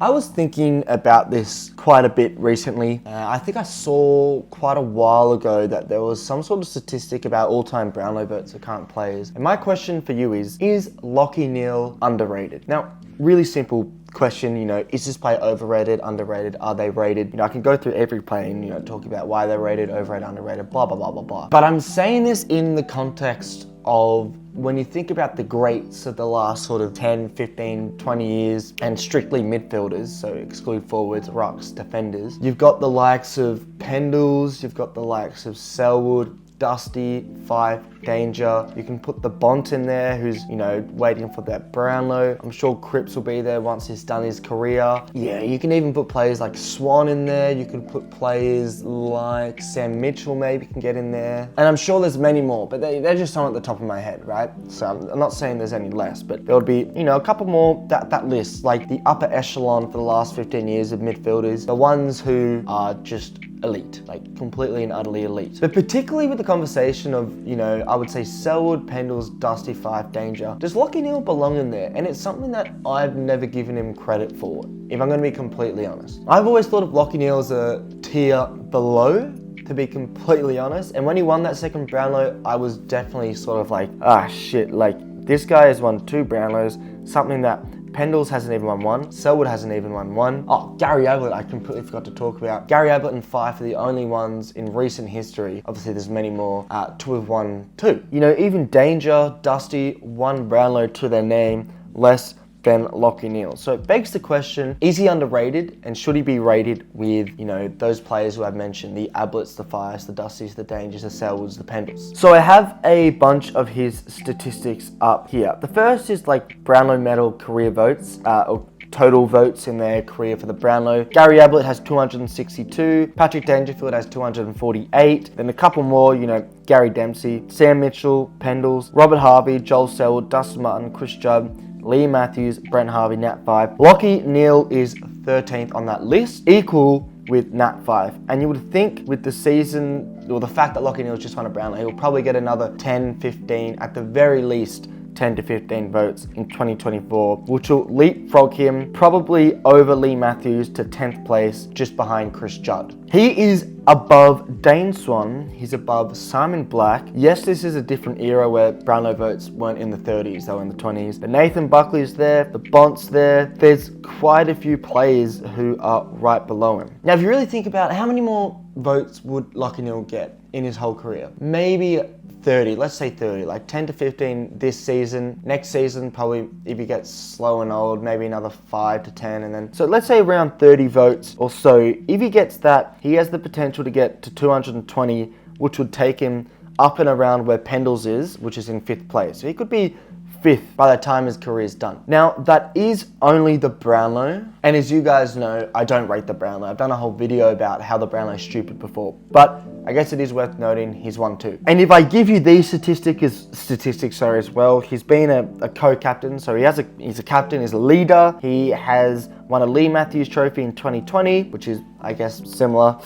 I was thinking about this quite a bit recently. I think I saw quite a while ago that there was some sort of statistic about all-time Brownlow votes for current players. And my question for you is Lachie Neale underrated? Now, really simple question, is this player overrated, underrated, are they rated? I can go through every player and, talk about why they're rated, overrated, underrated, blah, blah, blah, blah, blah. But I'm saying this in the context of when you think about the greats of the last sort of 10, 15, 20 years and strictly midfielders, so exclude forwards, rucks, defenders, you've got the likes of Pendles, you've got the likes of Selwood, Dusty, Fife, Danger. You can put the Bont in there who's, waiting for that Brownlow. I'm sure Cripps will be there once he's done his career. Yeah, you can even put players like Swan in there. You can put players like Sam Mitchell maybe can get in there. And I'm sure there's many more, but they're just some at the top of my head, right? So I'm not saying there's any less, but there would be, a couple more that list, like the upper echelon for the last 15 years of midfielders, the ones who are just elite, like completely and utterly elite. But particularly with the conversation of, I would say Selwood, Pendles, Dusty, Fife, Danger, does Lachie Neale belong in there? And it's something that I've never given him credit for, if I'm going to be completely honest. I've always thought of Lachie Neale as a tier below, to be completely honest. And when he won that second Brownlow, I was definitely sort of like, shit, like this guy has won 2 Brownlows, something that Pendles hasn't even won one. Selwood hasn't even won one. Oh, Gary Ablett, I completely forgot to talk about. Gary Ablett and Fife are the only ones in recent history, obviously there's many more, to have won 2. Even Danger, Dusty, 1 Brownlow to their name, less than Lachie Neale. So it begs the question, is he underrated and should he be rated with, those players who I've mentioned, the Ablets, the Fires, the Dusties, the Dangers, the Selwoods, the Pendles. So I have a bunch of his statistics up here. The first is like Brownlow medal career votes, or total votes in their career for the Brownlow. Gary Ablett has 262, Patrick Dangerfield has 248, then a couple more, Gary Dempsey, Sam Mitchell, Pendles, Robert Harvey, Joel Selwood, Dustin Martin, Chris Judd, Lee Matthews, Brent Harvey, Nat 5. Lachie Neale is 13th on that list, equal with Nat 5. And you would think with the season, or the fact that Lachie Neale's just won a Brownlow, he'll probably get another 10, 15, at the very least, 10 to 15 votes in 2024, which will leapfrog him probably over Lee Matthews to 10th place, just behind Chris Judd. He is above Dane Swan, he's above Simon Black. Yes, this is a different era where Brownlow votes weren't in the 30s, they were in the 20s. But Nathan Buckley's there, the Bont's there. There's quite a few players who are right below him. Now, if you really think about how many more votes would Lachie Neale get in his whole career? Maybe 30, let's say 30, like 10 to 15 this season. Next season, probably if he gets slow and old, maybe another 5 to 10, and then, so let's say around 30 votes or so. If he gets that, he has the potential to get to 220, which would take him up and around where Pendles is, which is in 5th place. So he could be 5th by the time his career is done. Now, that is only the Brownlow, and as you guys know, I don't rate the Brownlow. I've done a whole video about how the Brownlow is stupid before, but I guess it is worth noting he's won 2. And if I give you these statistics as well, he's been a co-captain, so he's a captain, he's a leader. He has won a Lee Matthews Trophy in 2020, which is, I guess, similar.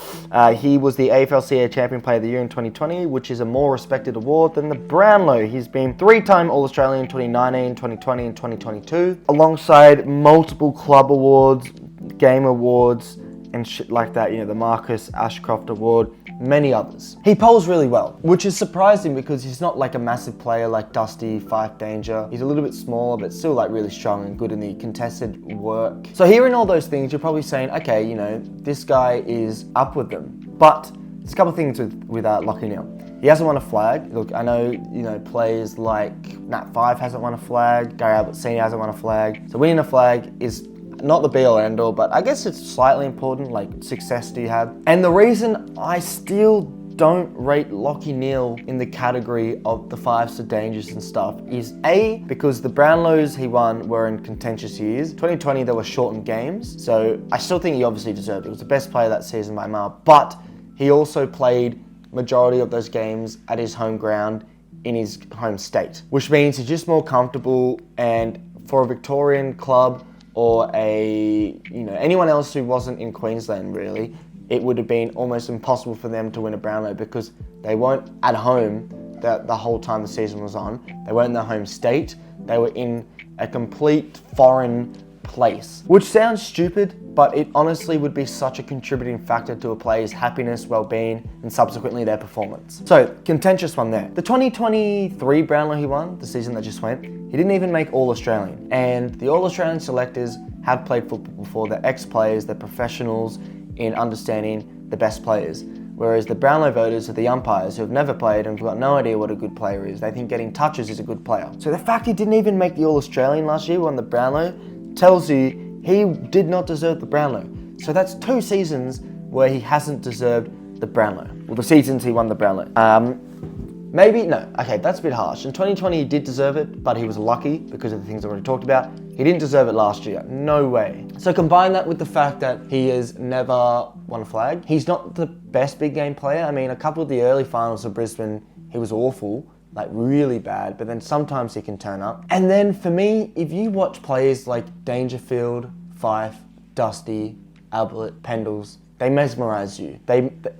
He was the AFLCA Champion Player of the Year in 2020, which is a more respected award than the Brownlow. He's been 3-time All-Australian in 2019, 2020, and 2022, alongside multiple club awards, game awards, and shit like that, the Marcus Ashcroft Award, many others. He polls really well, which is surprising because he's not like a massive player like Dusty, Fife, Danger. He's a little bit smaller, but still like really strong and good in the contested work. So hearing all those things, you're probably saying, okay, this guy is up with them. But there's a couple of things with Lachie Neale. He hasn't won a flag. Look, I know, players like Nat 5 hasn't won a flag, Gary Ablett Senior hasn't won a flag. So winning a flag is not the be all end all, but I guess it's slightly important, like success do you have? And the reason I still don't rate Lachie Neale in the category of the 5s to Dangers and stuff is A, because the Brownlows he won were in contentious years. 2020, there were shortened games, so I still think he obviously deserved it. He was the best player that season by a mile, but he also played majority of those games at his home ground in his home state, which means he's just more comfortable, and for a Victorian club, or anyone else who wasn't in Queensland really, it would have been almost impossible for them to win a Brownlow because they weren't at home the whole time the season was on. They weren't in their home state. They were in a complete foreign place. Which sounds stupid, but it honestly would be such a contributing factor to a player's happiness, well-being, and subsequently their performance. So, contentious one there. The 2023 Brownlow he won, the season that just went, he didn't even make All-Australian. And the All-Australian selectors have played football before. They're ex-players, they're professionals in understanding the best players. Whereas the Brownlow voters are the umpires who have never played and have got no idea what a good player is. They think getting touches is a good player. So the fact he didn't even make the All-Australian last year, won the Brownlow, tells you he did not deserve the Brownlow. So that's 2 seasons where he hasn't deserved the Brownlow. Well, the seasons he won the Brownlow. Maybe, no, okay, that's a bit harsh. In 2020 he did deserve it, but he was lucky because of the things I already talked about. He didn't deserve it last year, no way. So combine that with the fact that he has never won a flag. He's not the best big game player. I mean, a couple of the early finals of Brisbane, he was awful, like really bad, but then sometimes he can turn up. And then for me, if you watch players like Dangerfield, Fife, Dusty, Ablett, Pendles, they mesmerize you.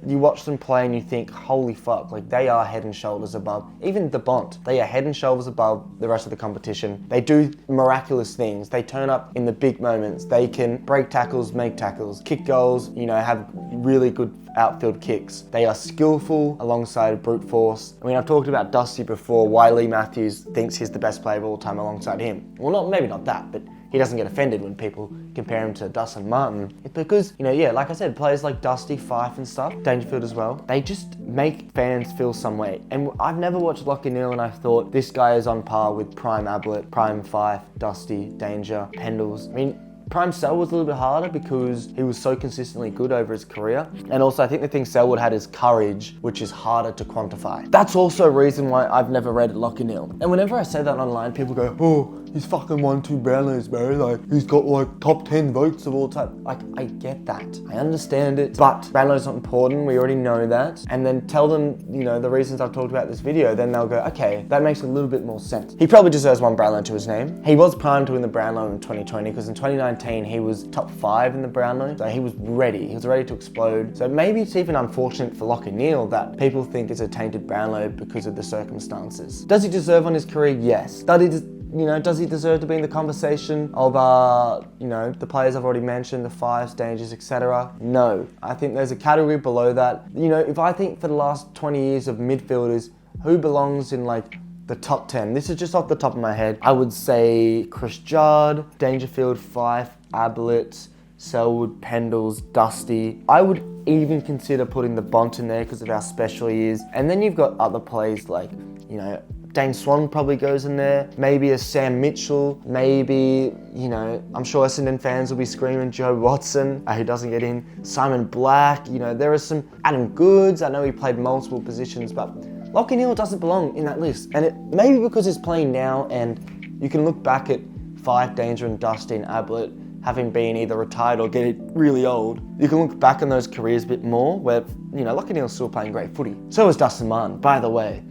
You watch them play and you think, holy fuck, like they are head and shoulders above. Even the Bont, they are head and shoulders above the rest of the competition. They do miraculous things. They turn up in the big moments. They can break tackles, make tackles, kick goals, you know, have really good outfield kicks. They are skillful alongside brute force. I mean, I've talked about Dusty before, why Lee Matthews thinks he's the best player of all time alongside him. Well, maybe not that, but he doesn't get offended when people compare him to Dustin Martin. It's because, you know, yeah, like I said, players like Dusty, Fife and stuff, Dangerfield as well, they just make fans feel some way. And I've never watched Lachie Neale and I've thought this guy is on par with Prime Ablett, Prime Fife, Dusty, Danger, Pendles. I mean, Prime Selwood was a little bit harder because he was so consistently good over his career. And also I think the thing Selwood had is courage, which is harder to quantify. That's also a reason why I've never rated Lachie Neale. And whenever I say that online, people go, oh, he's fucking won 2 Brownlows, bro. Like, he's got like top 10 votes of all time. Like, I get that. I understand it, but Brownlow's not important. We already know that. And then tell them, you know, the reasons I've talked about this video, then they'll go, okay, that makes a little bit more sense. He probably deserves 1 Brownlow to his name. He was primed to win the Brownlow in 2020 because in 2019, he was top 5 in the Brownlow. So he was ready. He was ready to explode. So maybe it's even unfortunate for Lachie Neale that people think it's a tainted Brownlow because of the circumstances. Does he deserve on his career? Yes. Does he deserve to be in the conversation of, the players I've already mentioned, the Fives, Dangers, etc.? No. I think there's a category below that. You know, if I think for the last 20 years of midfielders, who belongs in like the top 10? This is just off the top of my head. I would say Chris Judd, Dangerfield, Fife, Ablett, Selwood, Pendles, Dusty. I would even consider putting the Bont in there because of how special he is. And then you've got other players like, you know, Dane Swan probably goes in there. Maybe a Sam Mitchell. Maybe, you know, I'm sure Essendon fans will be screaming Joe Watson, who doesn't get in. Simon Black, you know, there are some Adam Goods. I know he played multiple positions, but Lachie Neale doesn't belong in that list. And it maybe because he's playing now and you can look back at Fife, Danger and Dusty and Ablett having been either retired or getting really old. You can look back on those careers a bit more where, you know, Lachie Neale's still playing great footy. So is Dustin Martin, by the way.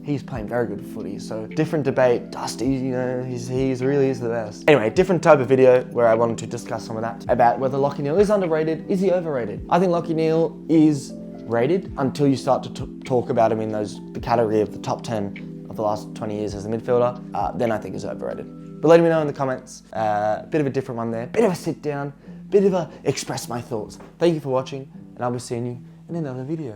He's playing very good footy, so different debate. Dusty, you know, he really is the best. Anyway, different type of video where I wanted to discuss some of that, about whether Lachie Neale is underrated, is he overrated? I think Lachie Neale is rated until you start to talk about him in the category of the top 10 of the last 20 years as a midfielder, then I think he's overrated. But let me know in the comments, bit of a different one there, bit of a sit down, bit of a express my thoughts. Thank you for watching, and I'll be seeing you in another video.